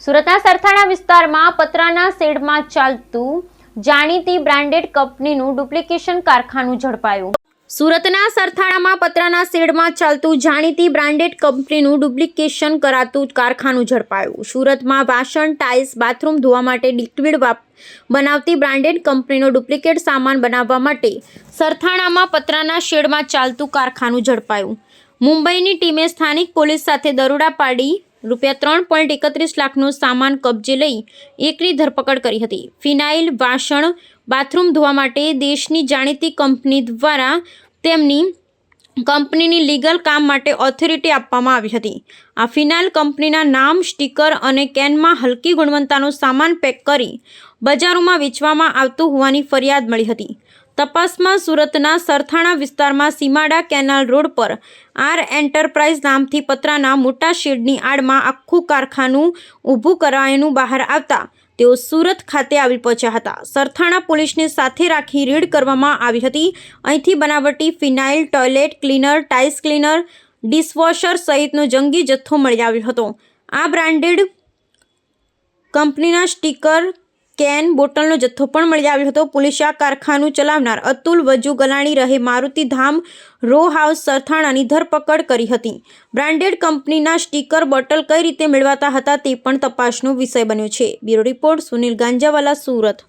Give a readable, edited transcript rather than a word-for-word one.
સુરતના સરથાણા વિસ્તારમાં પતરાના શેડમાં ચાલતું જાણીતી બ્રાન્ડેડ કંપનીનું ડુપ્લિકેશન કારખાનું ઝડપાયું। સુરતના સરથાણામાં પતરાના શેડમાં ચાલતું જાણીતી બ્રાન્ડેડ કંપનીનું ડુપ્લિકેશન કરાતું કારખાનું ઝડપાયું। સુરતમાં વાસણ, ટાઇલ્સ, બાથરૂમ ધોવા માટે લિક્વિડ બનાવતી બ્રાન્ડેડ કંપનીનો ડુપ્લિકેટ સામાન બનાવવા માટે સરથાણામાં પતરાના શેડમાં ચાલતું કારખાનું ઝડપાયું। મુંબઈની ટીમે સ્થાનિક પોલીસ સાથે દરોડા પાડી ₹3.31 લાખનો સામાન કબજે લઈ એકની ધરપકડ કરી હતી। ફિનાઇલ, વાસણ, બાથરૂમ ધોવા માટે દેશની જાણીતી કંપની દ્વારા તેમની કંપનીની લીગલ કામ માટે ઓથોરિટી આપવામાં આવી હતી। આ ફિનાઇલ કંપનીના નામ, સ્ટીકર અને કેનમાં હલકી ગુણવત્તાનો સામાન પેક કરી બજારોમાં વેચવામાં આવતું હોવાની ફરિયાદ મળી હતી। તપાસમાં સુરતના સરથાણા વિસ્તારમાં સીમાડા કેનાલ રોડ પર આર એન્ટરપ્રાઇઝ નામથી પતરાના મોટા શેડની આડમાં આખું કારખાનું ઊભું કરાયેલું બહાર આવતા તેઓ સુરત ખાતે આવી પહોંચ્યા હતા। સરથાણા પોલીસને સાથે રાખી રેડ કરવામાં આવી હતી। અહીંથી બનાવટી phenyl, toilet cleaner, tiles cleaner, dishwasher સહિતનો જંગી જથ્થો મળી આવ્યો હતો। આ બ્રાન્ડેડ કંપનીના સ્ટીકર, કેન, બોટલનો જથ્થો પણ મળી આવ્યો હતો। પોલીસે આ કારખાનું ચલાવનાર અતુલ વજુ ગલાણી રહે મારુતિ ધામ રો હાઉસ સરથાણાની ધરપકડ કરી હતી। બ્રાન્ડેડ કંપનીના સ્ટીકર, બોટલ કઈ રીતે મેળવાતા હતા તે પણ તપાસનો વિષય બન્યો છે। Bureau report, Sunil Ganjawala, Surat.